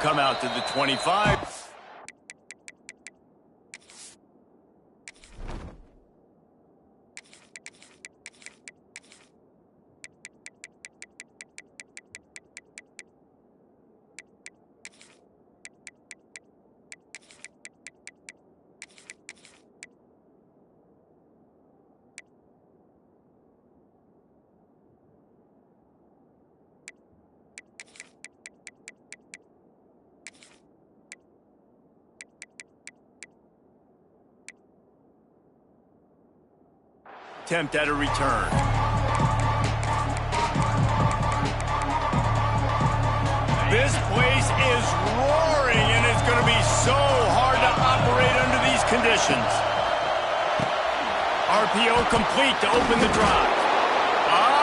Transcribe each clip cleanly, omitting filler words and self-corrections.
come out to the 25. Attempt at a return. This place is roaring, and it's going to be so hard to operate under these conditions. RPO complete to open the drive.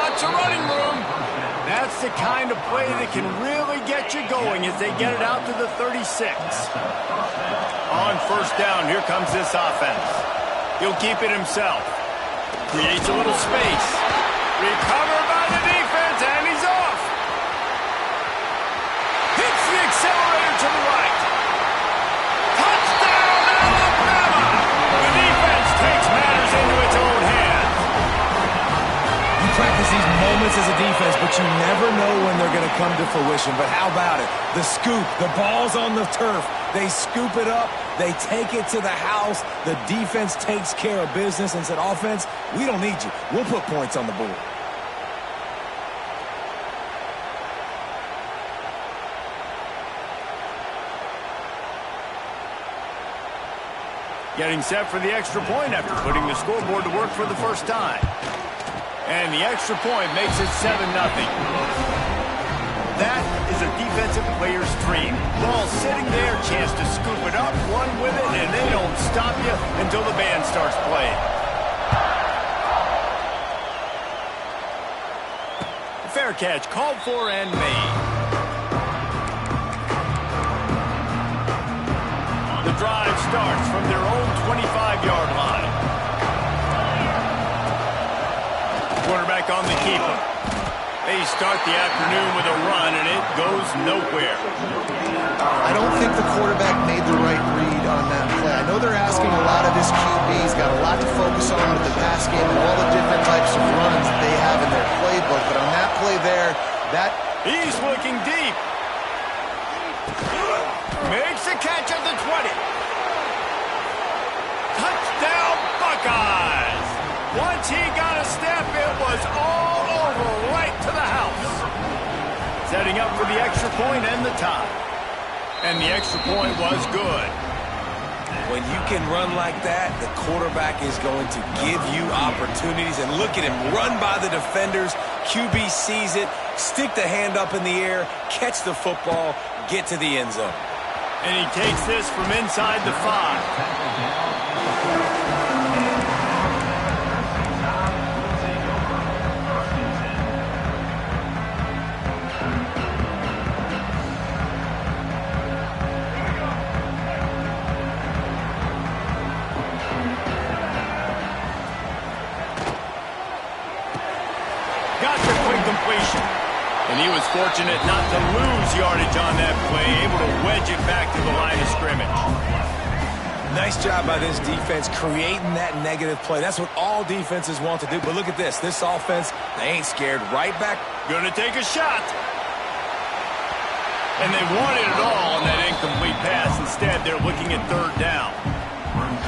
It's a running room. That's the kind of play that can really get you going as they get it out to the 36. On first down, here comes this offense. He'll keep it himself. Creates a little space. Recovered by the defense, and he's off. Hits the accelerator to the right. Touchdown, Alabama! The defense takes matters into its own hands. You practice these moments as a defense, but you never know when they're going to come to fruition. But how about it? The scoop, the ball's on the turf. They scoop it up. They take it to the house. The defense takes care of business and said, offense, we don't need you. We'll put points on the board. Getting set for the extra point after putting the scoreboard to work for the first time. And the extra point makes it 7-0. That is a defensive player's dream. Ball sitting there, chance to scoop it up, run with it, and they don't stop you until the band starts playing. Fair catch called for and made. The drive starts from their own 25-yard line. Quarterback on the keeper. They start the afternoon with a run, and it goes nowhere. I don't think the quarterback made the right read on that play. I know they're asking a lot of his QBs, got a lot to focus on with the pass game and all the different types of runs that they have in their playbook. But on that play there, He's looking deep. Makes the catch at the 20. Touchdown, Buckeyes! Once he got a step, it was all over right to the house. Setting up for the extra point and the tie. And the extra point was good. When you can run like that, the quarterback is going to give you opportunities. And look at him run by the defenders. QB sees it, stick the hand up in the air, catch the football, get to the end zone. And he takes this from inside the 5. And he was fortunate not to lose yardage on that play, able to wedge it back to the line of scrimmage. Nice job by this defense creating that negative play. That's what all defenses want to do. But look at this. This offense, they ain't scared. Right back. Gonna take a shot. And they wanted it all on that incomplete pass. Instead, they're looking at third down.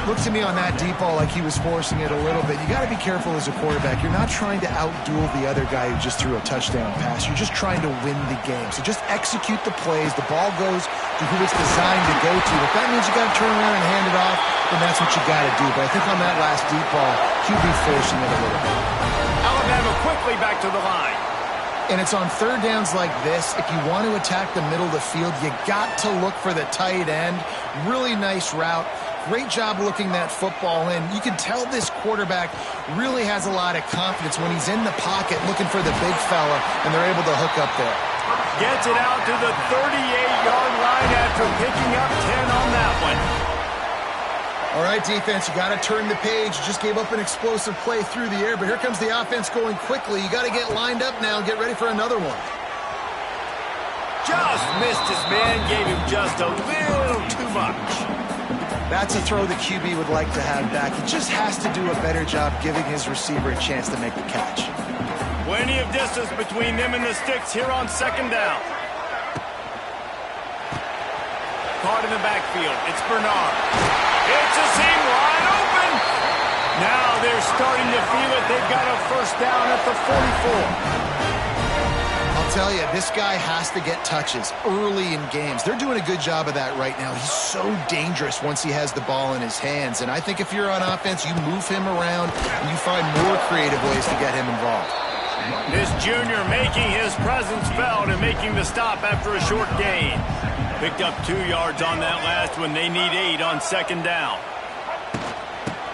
Looks to me on that deep ball like he was forcing it a little bit. You got to be careful as a quarterback. You're not trying to outduel the other guy who just threw a touchdown pass. You're just trying to win the game. So just execute the plays. The ball goes to who it's designed to go to. If that means you got to turn around and hand it off, then that's what you got to do. But I think on that last deep ball, QB forcing it a little bit. Alabama quickly back to the line. And it's on third downs like this. If you want to attack the middle of the field, you got to look for the tight end. Really nice route. Great job looking that football in. You can tell this quarterback really has a lot of confidence when he's in the pocket looking for the big fella, and they're able to hook up there. Gets it out to the 38-yard line after picking up 10 on that one. All right, defense, you got to turn the page. You just gave up an explosive play through the air, but here comes the offense going quickly. You got to get lined up now and get ready for another one. just missed his man, gave him just a little too much. That's a throw the QB would like to have back. He just has to do a better job giving his receiver a chance to make the catch. Plenty of distance between them and the sticks here on second down. Caught in the backfield. It's Bernard. It's a seam wide open. Now they're starting to feel it. They've got a first down at the 44. I'll tell you, this guy has to get touches early in games. They're doing a good job of that right now. He's so dangerous once he has the ball in his hands. And I think if you're on offense, you move him around and you find more creative ways to get him involved. This junior making his presence felt and making the stop after a short gain. Picked up 2 yards on that last one. They need 8 on second down.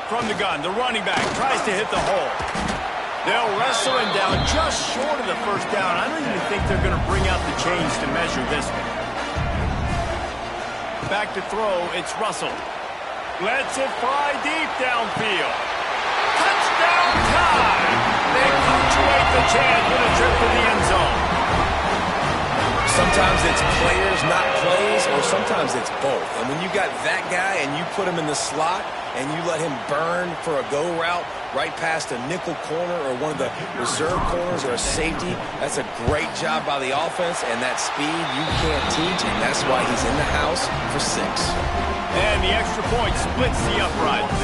From the gun, the running back tries to hit the hole. They'll wrestle him down just short of the first down. I don't even think they're going to bring out the chains to measure this one. Back to throw, it's Russell. Lets it fly deep downfield. Touchdown time! They punctuate the chance with a trip to the end zone. Sometimes it's players, not plays, or sometimes it's both. And when you got that guy and you put him in the slot and you let him burn for a go route right past a nickel corner or one of the reserve corners or a safety, that's a great job by the offense, and that speed you can't teach, and that's why he's in the house for 6. And the extra point splits the uprights.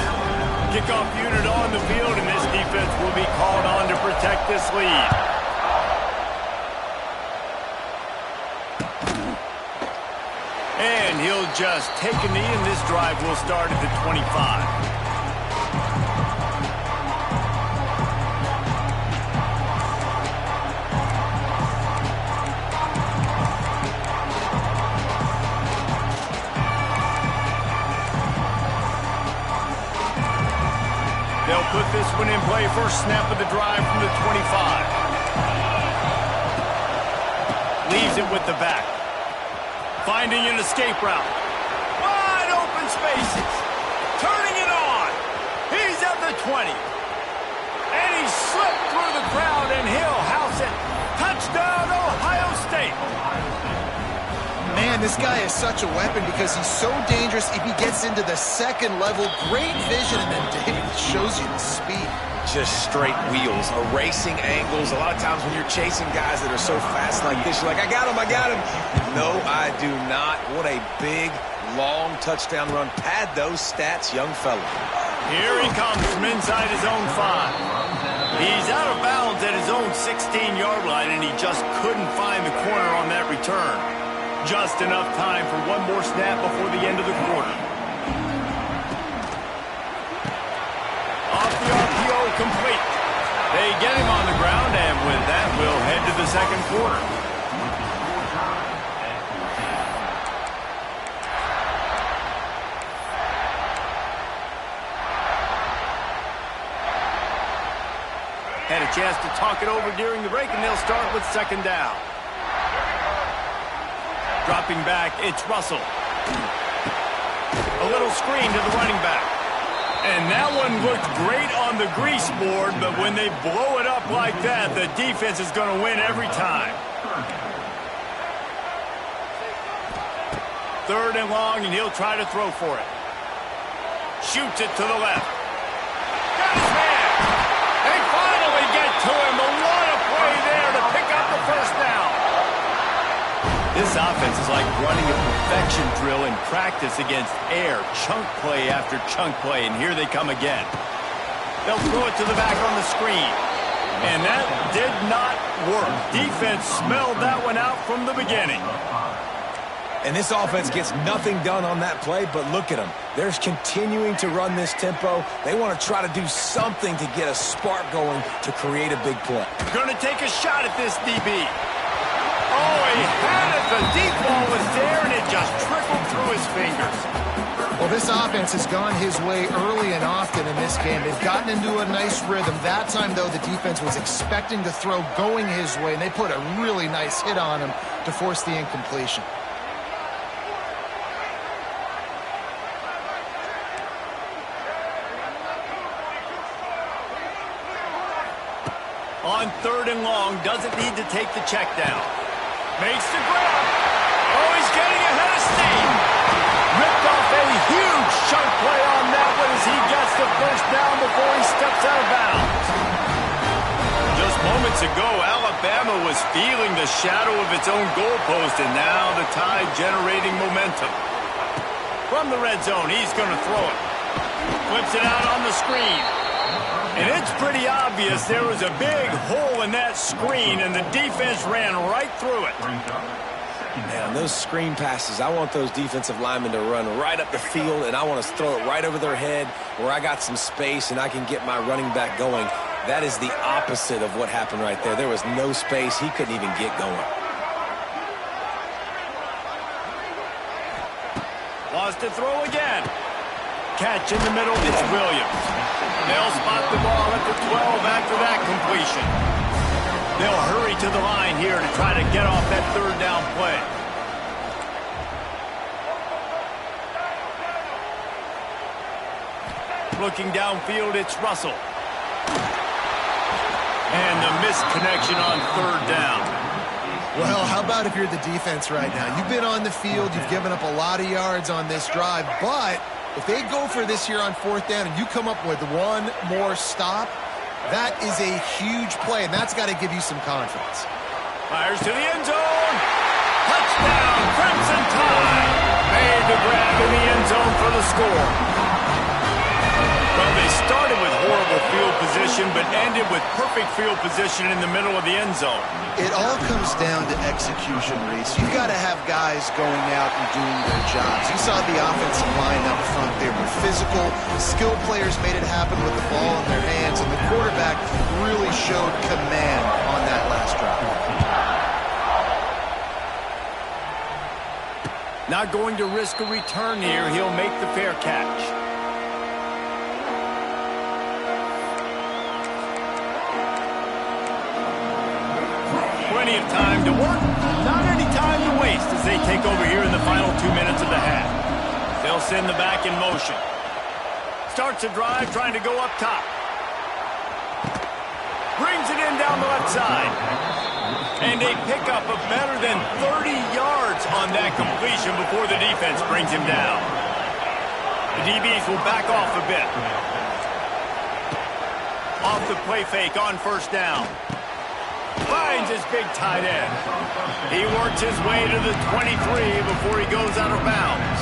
Kickoff unit on the field, and this defense will be called on to protect this lead. And he'll just take a knee, and this drive will start at the 25. They'll put this one in play. First snap of the drive from the 25. Leaves it with the back. Finding an escape route. Wide open spaces. Turning it on. He's at the 20. And he slipped through the crowd, and he'll house it. Touchdown, Ohio State. Man, this guy is such a weapon because he's so dangerous if he gets into the second level. Great vision, and then David shows you the speed. Just straight wheels, erasing angles. A lot of times when you're chasing guys that are so fast like this, you're like, I got him, I got him. No, I do not. What a big, long touchdown run. Pad those stats, young fella. Here he comes from inside his own 5. He's out of bounds at his own 16-yard line, and he just couldn't find the corner on that return. Just enough time for one more snap before the end of the quarter. Off the RPO, complete. They get him on the ground, and with that, we'll head to the second quarter. Had a chance to talk it over during the break, and they'll start with second down. Dropping back, it's Russell. A little screen to the running back. And that one looked great on the grease board, but when they blow it up like that, the defense is going to win every time. Third and long, and he'll try to throw for it. Shoots it to the left. Got his man. They finally get to him, but what a play there to pick up the first down. This offense is like running a perfection drill in practice against air. Chunk play after chunk play, and here they come again. They'll throw it to the back on the screen. And that did not work. Defense smelled that one out from the beginning. And this offense gets nothing done on that play, but look at them. They're continuing to run this tempo. They want to try to do something to get a spark going to create a big play. Going to take a shot at this DB. Oh, he had it. The deep ball was there, and it just trickled through his fingers. Well, this offense has gone his way early and often in this game. They've gotten into a nice rhythm. That time, though, the defense was expecting the throw going his way, and they put a really nice hit on him to force the incompletion. On third and long, doesn't need to take the check down. Makes the grab. ago, Alabama was feeling the shadow of its own goalpost, and now the Tide generating momentum. From the red zone, he's going to throw it. Flips it out on the screen. And it's pretty obvious there was a big hole in that screen, and the defense ran right through it. Man, those screen passes, I want those defensive linemen to run right up the field, and I want to throw it right over their head where I got some space and I can get my running back going. That is the opposite of what happened right there. There was no space. He couldn't even get going. Lost to throw again. Catch in the middle, it's Williams. They'll spot the ball at the 12 after that completion. They'll hurry to the line here to try to get off that third down play. Looking downfield, it's Russell. And the missed connection on third down. Well, how about if you're the defense right now? You've been on the field, you've given up a lot of yards on this drive, but if they go for this here on fourth down and you come up with one more stop, that is a huge play, and that's got to give you some confidence. Fires to the end zone. Touchdown, Crimson Tide. Made the grab in the end zone for the score. Well, they started with horrible field position, but ended with perfect field position in the middle of the end zone. It all comes down to execution, Reese. You've got to have guys going out and doing their jobs. You saw the offensive line up front. They were physical. Skilled players made it happen with the ball in their hands, and the quarterback really showed command on that last drive. Not going to risk a return here. He'll make the fair catch. Plenty of time to work, not any time to waste as they take over here in the final 2 minutes of the half. They'll send the back in motion. Starts a drive trying to go up top. Brings it in down the left side. And a pickup of better than 30 yards on that completion before the defense brings him down. The DBs will back off a bit. Off the play fake on first down. Finds his big tight end. He works his way to the 23 before he goes out of bounds.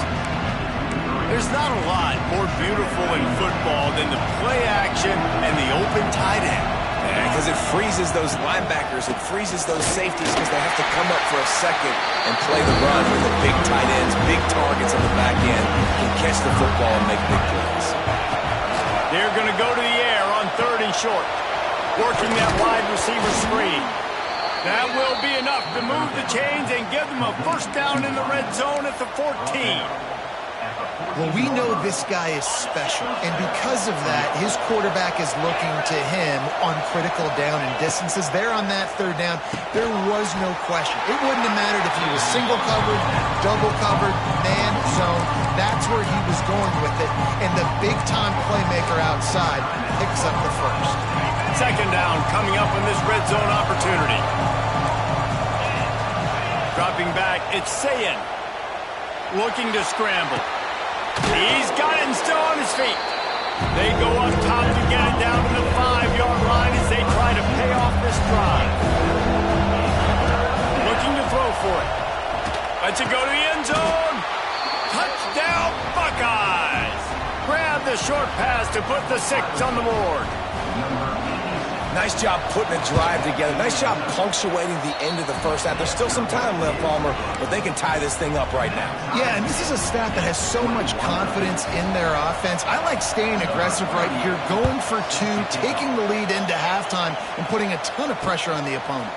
There's not a lot more beautiful in football than the play action and the open tight end. Yeah, because it freezes those linebackers. It freezes those safeties because they have to come up for a second and play the run with the big tight ends, big targets on the back end, can catch the football and make big plays. They're going to go to the air on third and short. Working that wide receiver screen. That will be enough to move the chains and give them a first down in the red zone at the 14. Well, we know this guy is special, and because of that, his quarterback is looking to him on critical down and distances. There on that third down, there was no question. It wouldn't have mattered if he was single covered, double covered, man zone. That's where he was going with it, and the big-time playmaker outside picks up the first. Second down coming up in this red zone opportunity. Dropping back, it's Sayin. Looking to scramble. He's got it and still on his feet. They go up top to get it down to the 5-yard line as they try to pay off this drive. Looking to throw for it. Lets it go to the end zone. Touchdown, Buckeyes. Grab the short pass to put the 6 on the board. Nice job putting a drive together. Nice job punctuating the end of the first half. There's still some time left, Palmer, but they can tie this thing up right now. Yeah, and this is a staff that has so much confidence in their offense. I like staying aggressive right here, going for 2, taking the lead into halftime, and putting a ton of pressure on the opponent.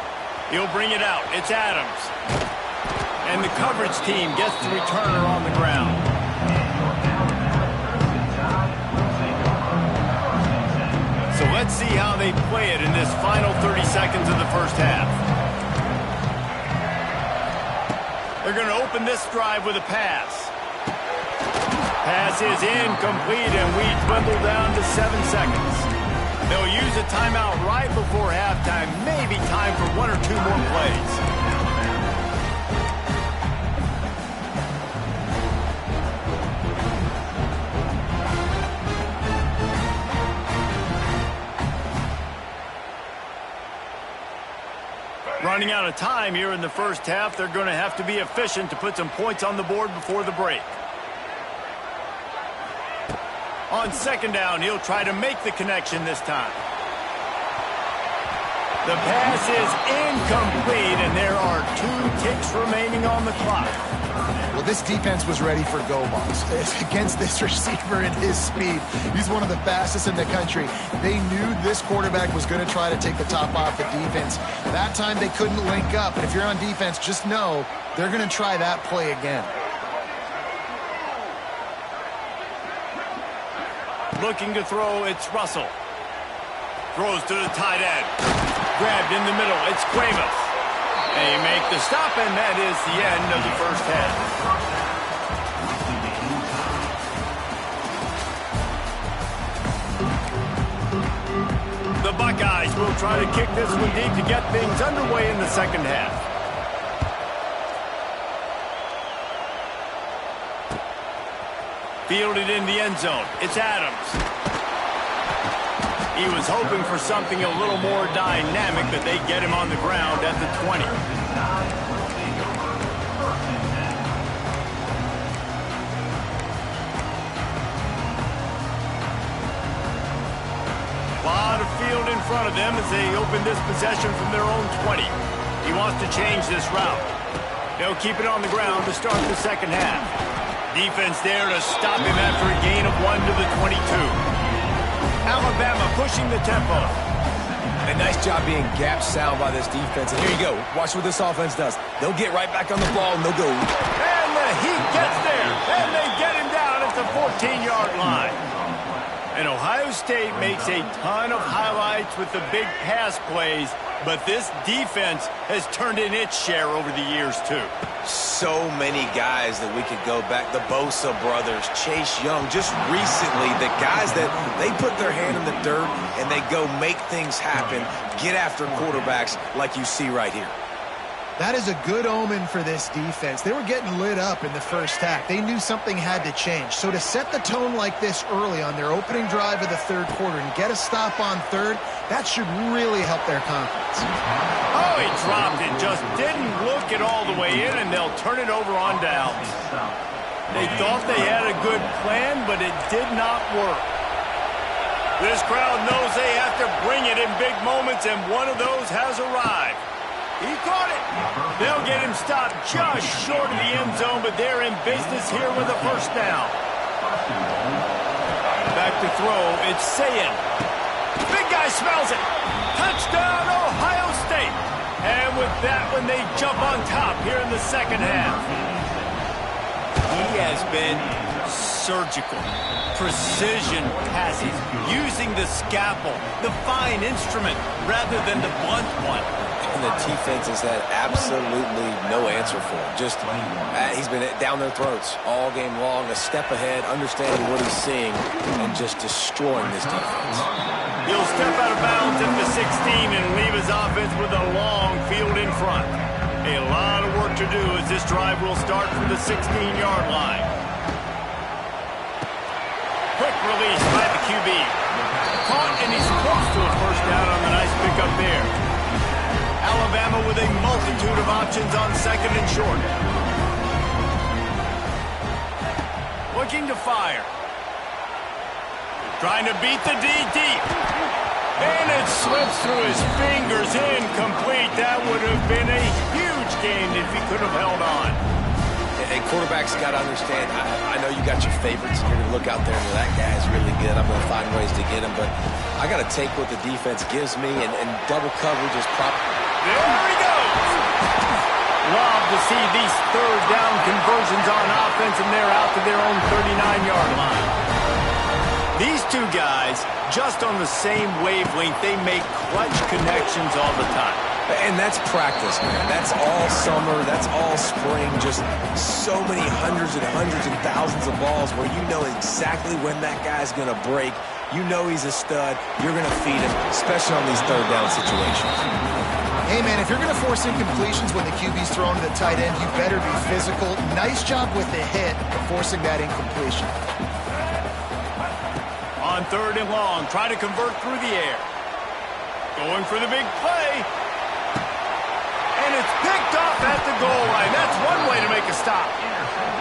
He'll bring it out. It's Adams. And the coverage team gets the returner on the ground. So let's see how they play it in this final 30 seconds of the first half. They're going to open this drive with a pass. Pass is incomplete, and we dwindle down to 7 seconds. They'll use a timeout right before halftime. Maybe time for 1 or 2 more plays. running out of time here in the first half. They're going to have to be efficient to put some points on the board before the break. On second down, he'll try to make the connection this time. The pass is incomplete, and there are 2 ticks remaining on the clock. Well, this defense was ready for go balls. Against this receiver and his speed, he's one of the fastest in the country. They knew this quarterback was going to try to take the top off the defense. That time they couldn't link up. And if you're on defense, just know they're going to try that play again. Looking to throw, it's Russell. Throws to the tight end. Grabbed in the middle, it's Cuevas. They make the stop, and that is the end of the first half. The Buckeyes will try to kick this one deep to get things underway in the second half. Fielded in the end zone. It's Adams. He was hoping for something a little more dynamic, but they get him on the ground at the 20. A lot of field in front of them as they open this possession from their own 20. He wants to change this route. They'll keep it on the ground to start the second half. Defense there to stop him after a gain of 1 to the 22. Alabama pushing the tempo. A nice job being gap sound by this defense. And here you go. Watch what this offense does. They'll get right back on the ball, and they'll go. And the Heat gets there. And they get him down at the 14-yard line. And Ohio State makes a ton of highlights with the big pass plays, but this defense has turned in its share over the years, too. So many guys that we could go back. The Bosa brothers, Chase Young, just recently, the guys that they put their hand in the dirt and they go make things happen, get after quarterbacks like you see right here. That is a good omen for this defense. They were getting lit up in the first half. They knew something had to change. So to set the tone like this early on their opening drive of the third quarter and get a stop on third, that should really help their confidence. Oh, he dropped it. Just didn't look it all the way in, and they'll turn it over on downs. They thought they had a good plan, but it did not work. This crowd knows they have to bring it in big moments, and one of those has arrived. He caught it. They'll get him stopped just short of the end zone, but they're in business here with a first down. Back to throw, it's Sayin. Big guy smells it. Touchdown, Ohio State. And with that one, they jump on top here in the second half. He has been surgical. Precision passes, using the scalpel, the fine instrument, rather than the blunt one. And the defense has had absolutely no answer for him. Just, he's been down their throats all game long, a step ahead, understanding what he's seeing, and just destroying this defense. He'll step out of bounds at the 16 and leave his offense with a long field in front. A lot of work to do as this drive will start from the 16-yard line. Quick release by the QB. Caught, and he's close to a first down on the nice pickup there. Alabama with a multitude of options on second and short. Looking to fire. Trying to beat the D deep. And it slips through his fingers, incomplete. That would have been a huge gain if he could have held on. And quarterbacks got to understand, I know you got your favorites, and you're going to look out there and that guy's really good. I'm going to find ways to get him, but I got to take what the defense gives me, and double coverage is proper. There he goes. Love to see these third down conversions on offense, and they're out to their own 39-yard line. These two guys, just on the same wavelength, they make clutch connections all the time. And that's practice, man. That's all summer. That's all spring. Just so many hundreds and thousands of balls where you know exactly when that guy's going to break. You know he's a stud. You're going to feed him, especially on these third down situations. Hey, man, if you're going to force incompletions when the QB's thrown to the tight end, you better be physical. Nice job with the hit of forcing that incompletion. On third and long, try to convert through the air. Going for the big play. it's picked off at the goal line. That's one way to make a stop.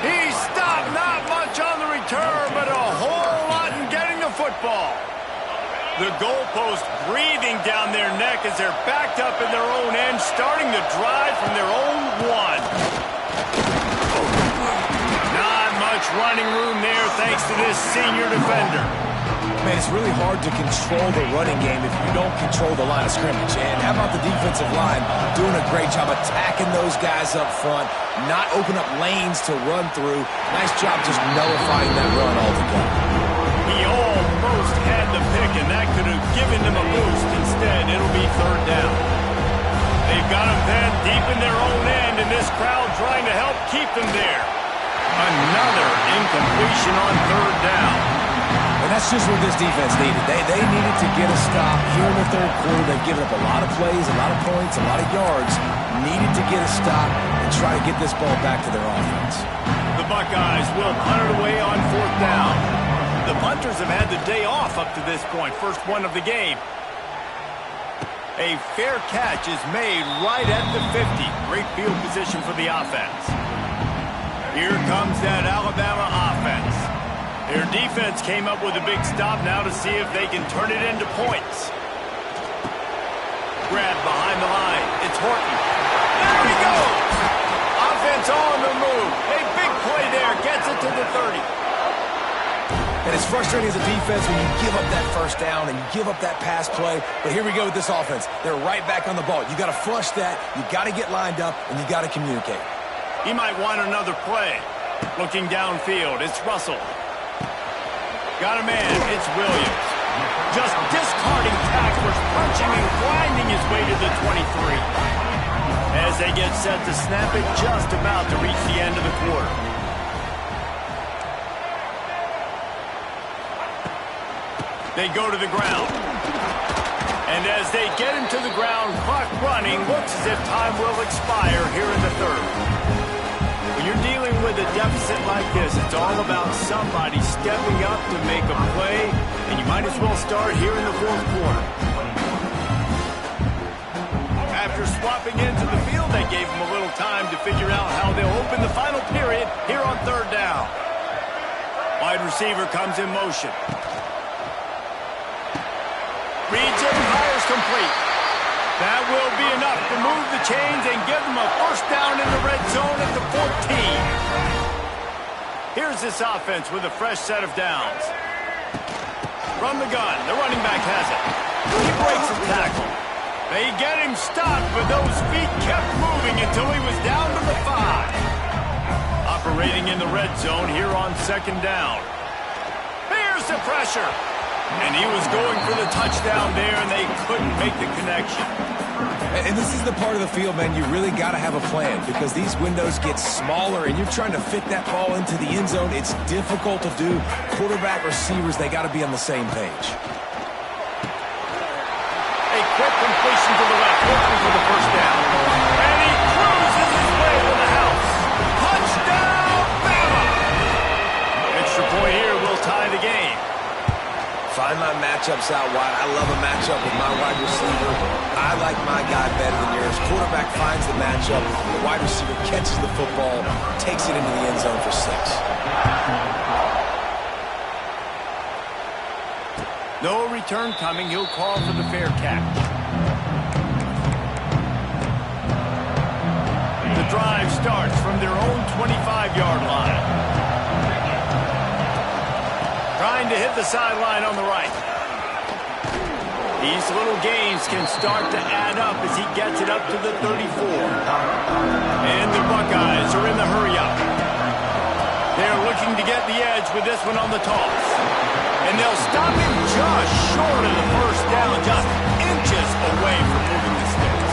He stopped, not much on the return, but a whole lot in getting the football. The goalpost breathing down their neck as they're backed up in their own end, starting to drive from their own one. Not much running room there thanks to this senior defender. Man, it's really hard to control the running game if you don't control the line of scrimmage. And how about the defensive line doing a great job attacking those guys up front, not open up lanes to run through. Nice job just nullifying that run altogether. He almost had the pick, and that could have given them a boost. Instead, it'll be third down. They've got him then deep in their own end, and this crowd trying to help keep them there. Another incompletion on third down. And that's just what this defense needed. They needed to get a stop here in the third quarter. They've given up a lot of plays, a lot of points, a lot of yards. Needed to get a stop and try to get this ball back to their offense. The Buckeyes will punt it away on fourth down. The punters have had the day off up to this point. First one of the game. A fair catch is made right at the 50. Great field position for the offense. Here comes that Alabama offense. Their defense came up with a big stop now to see if they can turn it into points. Grab behind the line. It's Horton. There he goes! Offense on the move. A big play there. Gets it to the 30. And it's frustrating as a defense when you give up that first down and you give up that pass play. But here we go with this offense. They're right back on the ball. You got to flush that. You got to get lined up, and you got to communicate. He might want another play. Looking downfield, it's Russell. Got a man, it's Williams. Just discarding tacklers, punching and grinding his way to the 23. As they get set to snap it, just about to reach the end of the quarter. They go to the ground. And as they get him to the ground, clock running, looks as if time will expire here in the third. When you're dealing with a deficit like this, it's all about somebody stepping up to make a play, and you might as well start here in the fourth quarter. After swapping into the field, they gave him a little time to figure out how they'll open the final period here on third down. Wide receiver comes in motion. Reads it, fires complete. That will be enough to move the chains and give them a first down in the red zone at the 14. Here's this offense with a fresh set of downs. From the gun, the running back has it. He breaks a tackle. They get him stopped, but those feet kept moving until he was down to the 5. Operating in the red zone here on second down. Here's the pressure. And he was going for the touchdown there, and they couldn't make the connection. And this is the part of the field, man, you really got to have a plan because these windows get smaller and you're trying to fit that ball into the end zone. It's difficult to do. Quarterback, receivers, they got to be on the same page. A quick completion to the left, looking for the first down. And he cruises his way to the house. Touchdown, Bama! Extra point here will tie the game. Find my matchups out wide. I love a matchup with my wide receiver. I like my guy better than yours. Quarterback finds the matchup. The wide receiver catches the football, takes it into the end zone for 6. No return coming. He'll call for the fair catch. The drive starts from their own 25-yard line. Trying to hit the sideline on the right. These little gains can start to add up as he gets it up to the 34. And the Buckeyes are in the hurry-up. They're looking to get the edge with this one on the toss. And they'll stop him just short of the first down, just inches away from moving the sticks.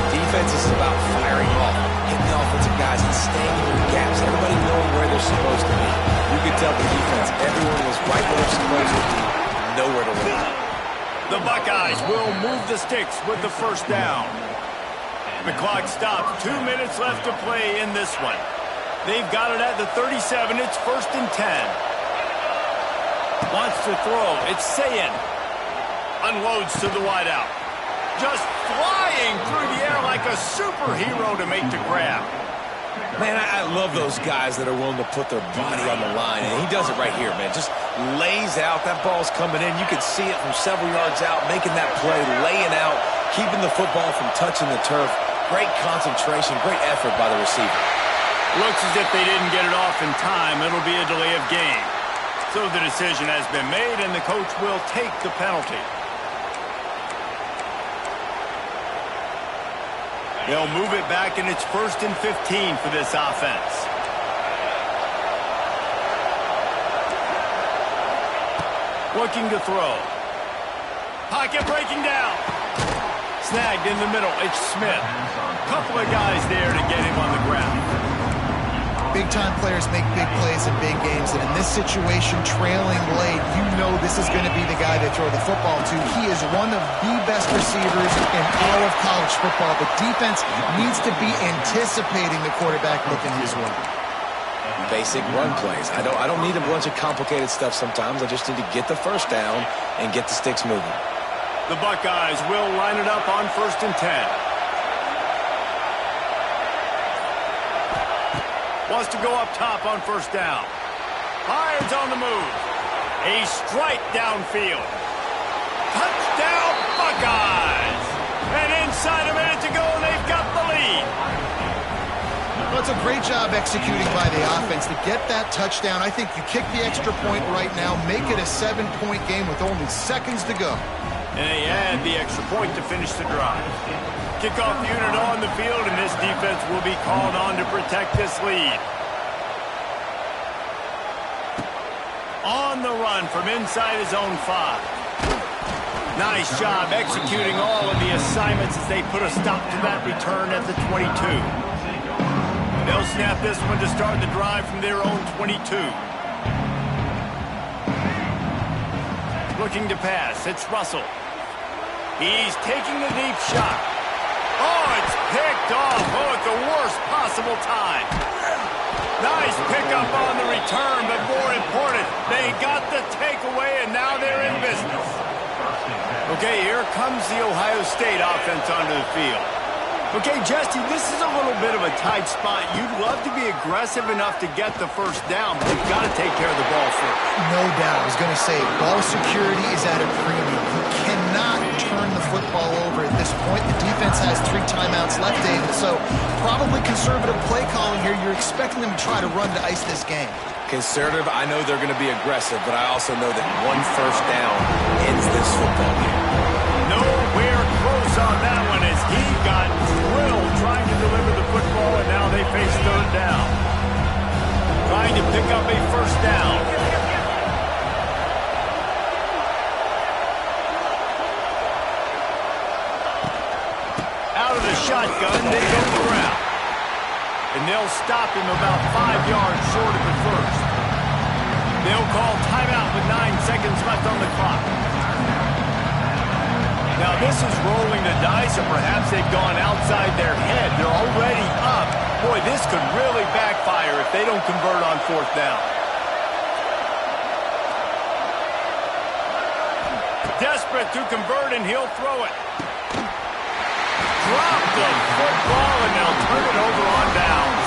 Defense is about firing off, hitting the offensive guys and staying in their gaps. Everybody knowing where they're supposed to be. You could tell the defense, everyone was right where they're supposed to be, nowhere to run. The Buckeyes will move the sticks with the first down. The clock stops. 2 minutes left to play in this one. They've got it at the 37. It's 1st and 10. Wants to throw. It's Sayin. Unloads to the wideout. just flying through the air like a superhero to make the grab. Man, I love those guys that are willing to put their body on the line, and he does it right here, man. Just lays out. That ball's coming in. You can see it from several yards out, making that play, laying out, keeping the football from touching the turf. Great concentration, great effort by the receiver. Looks as if they didn't get it off in time. It'll be a delay of game. So the decision has been made, and the coach will take the penalty. They'll move it back, and it's 1st and 15 for this offense. Looking to throw. Pocket breaking down. Snagged in the middle. It's Smith. Couple of guys there to get him on the ground. Big-time players make big plays in big games, and in this situation, trailing late, you know this is going to be the guy they throw the football to. He is one of the best receivers in all of college football. The defense needs to be anticipating the quarterback looking his way. Basic run plays. I don't need a bunch of complicated stuff sometimes. I just need to get the first down and get the sticks moving. The Buckeyes will line it up on 1st and 10. Wants to go up top on 1st down. Hines on the move. A strike downfield. Touchdown, Buckeyes! And inside a minute to go, and they've got the lead. Well, it's a great job executing by the offense to get that touchdown. I think you kick the extra point right now, make it a 7-point game with only seconds to go. And they add the extra point to finish the drive. Kickoff unit on the field, and this defense will be called on to protect this lead. On the run from inside his own 5. Nice job executing all of the assignments as they put a stop to that return at the 22. They'll snap this one to start the drive from their own 22. Looking to pass, it's Russell. He's taking the deep shot. Oh, it's picked off. Oh, at the worst possible time. Nice pickup on the return, but more important, they got the takeaway, and now they're in business. Okay, here comes the Ohio State offense onto the field. Okay, Jesse, this is a little bit of a tight spot. You'd love to be aggressive enough to get the first down, but you've got to take care of the ball first. No doubt. I was going to say, ball security is at a premium. You cannot turn the football over at this point. The defense has 3 timeouts left, David, so probably conservative play calling here. You're expecting them to try to run to ice this game. Conservative, I know they're going to be aggressive, but I also know that one first down ends this football game. Nowhere close on that one as he got drilled trying to deliver the football, and now they face 3rd down. Trying to pick up a first down. Out of the shotgun, they go the route. And they'll stop him about 5 yards short of the first. They'll call timeout with 9 seconds left on the clock. Now this is rolling the dice, or perhaps they've gone outside their head. They're already up. Boy, this could really backfire if they don't convert on 4th down. Desperate to convert, and he'll throw it. Drop the football, and they'll turn it over on downs.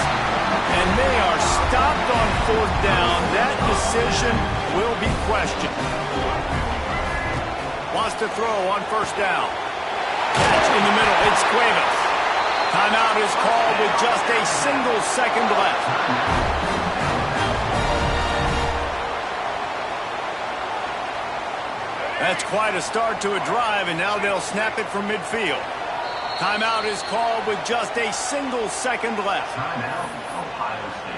And they are stopped on 4th down. That decision will be questioned. Wants to throw on 1st down. Catch in the middle. It's Cuevas. Timeout is called with just a single second left. That's quite a start to a drive, and now they'll snap it from midfield. Timeout is called with just a single second left. Timeout, Ohio State.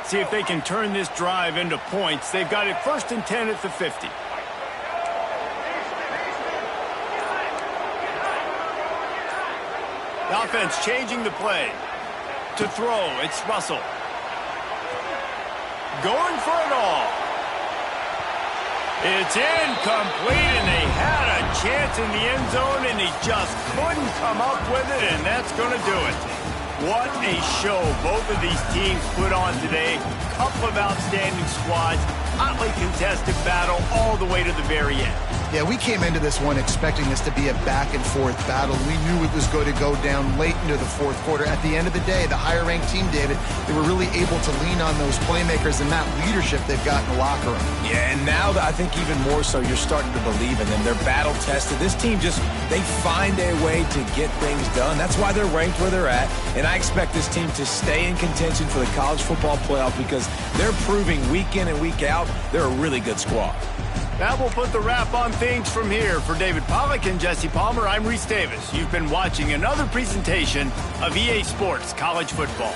See if they can turn this drive into points. They've got it 1st and 10 at the 50. The offense changing the play. To throw, it's Russell. Going for it all. It's incomplete, and they had a chance in the end zone, and he just couldn't come up with it, and that's going to do it. What a show both of these teams put on today. Couple of outstanding squads, hotly contested battle all the way to the very end. Yeah, we came into this one expecting this to be a back-and-forth battle. We knew it was going to go down late into the fourth quarter. At the end of the day, the higher-ranked team, David, they were really able to lean on those playmakers and that leadership they've got in the locker room. Yeah, and now I think even more so, you're starting to believe in them. They're battle-tested. This team they find a way to get things done. That's why they're ranked where they're at, and I expect this team to stay in contention for the college football playoff because they're proving week in and week out they're a really good squad. That will put the wrap on things from here. For David Pollack and Jesse Palmer, I'm Reese Davis. You've been watching another presentation of EA Sports College Football.